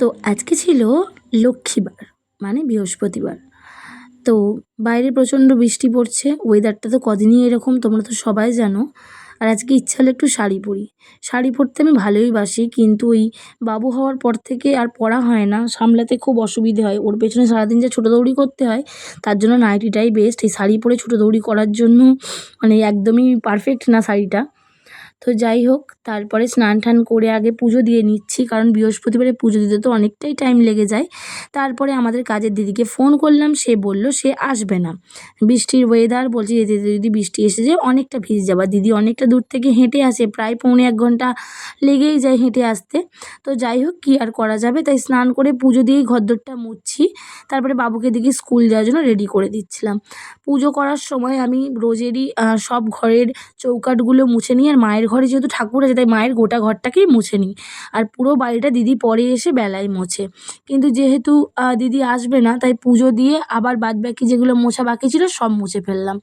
তো আজকে ছিল লক্ষ্মীবার মানে বৃহস্পতিবার। তো বাইরে প্রচণ্ড বৃষ্টি পড়ছে, ওয়েদারটা তো কদিনই এরকম তোমরা তো সবাই জানো। আর আজকে ইচ্ছা হলো একটু শাড়ি পরি। শাড়ি পরতে আমি ভালোই বাসি, কিন্তু ওই বাবু হওয়ার পর থেকে আর পরা হয় না, সামলাতে খুব অসুবিধে হয়। ওর পেছনে সারাদিন যে ছোটাদৌড়ি করতে হয়, তার জন্য নাইটিটাই বেস্ট। এই শাড়ি পরে ছোটাদৌড়ি করার জন্য মানে একদমই পারফেক্ট না শাড়িটা। তো যাই হোক, তারপরে স্নান টান করে আগে পুজো দিয়ে নিচ্ছি, কারণ বৃহস্পতিবারে পুজো দিতে তো অনেকটাই টাইম লেগে যায়। তারপরে আমাদের কাজের দিদিকে ফোন করলাম, সে বলল সে আসবে না, বৃষ্টির ওয়েদার, বলছে যেতে যেতে যদি বৃষ্টি এসে যায় অনেকটা ভিজে যাবা। দিদি অনেকটা দূর থেকে হেঁটে আসে, প্রায় পৌনে 1 ঘন্টা লেগেই যায় হেঁটে আসতে। তো যাই হোক, কী আর করা যাবে, তাই স্নান করে পুজো দিয়েই ঘরদোরটা মুছছি। তারপরে বাবুকে দিকে স্কুল যাওয়ার জন্য রেডি করে দিচ্ছিলাম। পুজো করার সময় আমি রোজেরই সব ঘরের চৌকাঠগুলো মুছে নিই, আর মায়ের ঘরে যেহেতু ঠাকুর আছে তাই মায়ের গোটা ঘরটাকেই মুছে নিই। আর পুরো বাড়িটা দিদি পরে এসে বেলায় মোছে। কিন্তু যেহেতু দিদি আসবে না, তাই পুজো দিয়ে আবার বাদবাকি যেগুলো মোছা বাকি ছিল সব মুছে ফেললাম।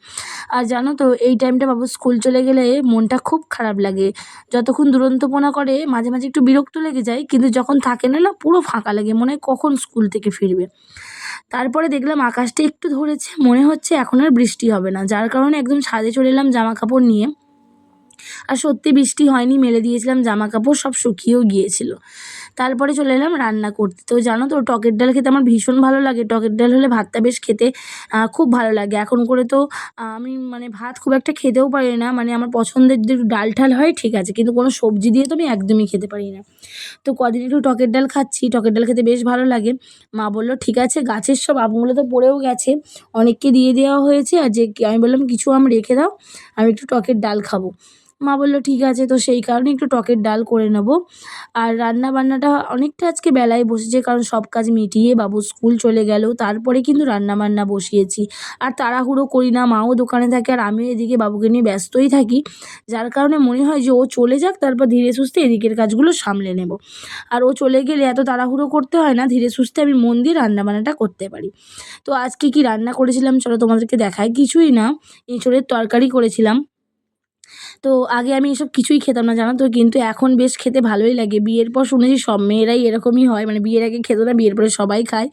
আর জানো তো, এই টাইমটা বাবু স্কুল চলে গেলে মনটা খুব খারাপ লাগে। যতক্ষণ দুরন্তপনা করে মাঝে মাঝে একটু বিরক্ত লেগে যায়, কিন্তু যখন থাকে না, পুরো ফাঁকা লাগে, মনে হয় কখন স্কুল থেকে ফিরবে। তারপরে দেখলাম আকাশটা একটু ধরেছে, মনে হচ্ছে এখন আর বৃষ্টি হবে না, যার কারণে একদম ছাদে চলে এলাম জামা কাপড় নিয়ে। আর সত্যি বৃষ্টি হয়নি, মেলে দিয়েছিলাম জামা কাপড়, সব শুকিয়েও গিয়েছিল। তারপরে চলে এলাম রান্না করতে। তো জানো তো, টকের ডাল খেতে আমার ভীষণ ভালো লাগে। টকের ডাল হলে ভাতটা বেশ খেতে খুব ভালো লাগে। এখন করে তো আমি মানে ভাত খুব একটা খেতেও পারি না, মানে আমার পছন্দের যদি একটু ডাল ঠাল হয় ঠিক আছে, কিন্তু কোনো সবজি দিয়ে তো আমি একদমই খেতে পারি না। তো কদিন একটু টকের ডাল খাচ্ছি, টকের ডাল খেতে বেশ ভালো লাগে। মা বললো ঠিক আছে, গাছের সব আমগুলো তো পড়েও গেছে, অনেককে দিয়ে দেওয়া হয়েছে, আর যে আমি বললাম কিছু আম রেখে দাও, আমি একটু টকের ডাল খাবো। মা বললো ঠিক আছে, তো সেই কারণে একটু টকের ডাল করে নেব। আর রান্না বান্নাটা অনেকটা আজকে বেলায় বসেছে, কারণ সব কাজ মিটিয়ে বাবু স্কুল চলে গেল, তারপরে কিন্তু রান্না বান্না বসিয়েছি। আর তাড়াহুড়ো করি না, মাও দোকানে থাকে আর আমিও এদিকে বাবুকে নিয়ে ব্যস্তই থাকি, যার কারণে মনে হয় যে ও চলে যাক, তারপর ধীরে সুস্থে এদিকের কাজগুলো সামলে নেব। আর ও চলে গেলে এত তাড়াহুড়ো করতে হয় না, ধীরে সুস্থে আমি মন দিয়ে রান্নাবান্নাটা করতে পারি। তো আজকে কি রান্না করেছিলাম চলো তোমাদেরকে দেখাই। কিছুই না, এঁচোড়ের তরকারি করেছিলাম। তো আগে আমি এসব কিছুই খেতাম না, জানো তো, কিন্তু এখন বেশ খেতে ভালোই লাগে। বিয়ের পর শুনেছি সব মেয়েরাই এরকমই হয়, মানে বিয়ের আগে খেত না, বিয়ের পরে সবাই খায়।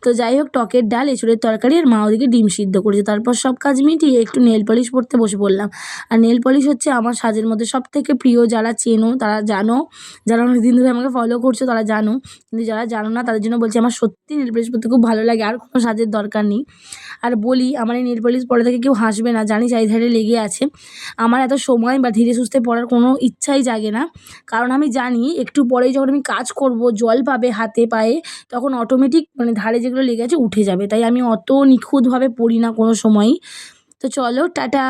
তো যাই হোক, টকের ডাল, এঁচোড়ের তরকারি, আর মা ওদিকে ডিম সিদ্ধ করেছে। তারপর সব কাজ মিটিয়ে একটু নেল পলিশ পরতে বসে পড়লাম। আর নেল পলিশ হচ্ছে আমার সাজের মধ্যে সবথেকে প্রিয়। যারা চেনো তারা জানো, যারা অনেকদিন ধরে আমাকে ফলো করছো তারা জানো, কিন্তু যারা জানো না তাদের জন্য বলছি, আমার সত্যি নেল পলিশ পরতে খুব ভালো লাগে, আর কোনো সাজের দরকার নেই। আর বলি, আমার এই নেল পলিশ পরে থেকে কেউ হাসবে না, জানি চারিধারে লেগে আছে। আমার এত সময় বা ধীরে সুস্থে পড়ার কোনো ইচ্ছাই জাগে না, কারণ আমি জানি একটু পরেই যখন আমি কাজ করব, জল পাবে হাতে পায়ে, তখন অটোমেটিক মানে ধারে যেগুলো লেগে আছে উঠে যাবে, তাই আমি অত নিখুঁতভাবে পড়ি না কোনো সময়ই। তো চলো, টাটা।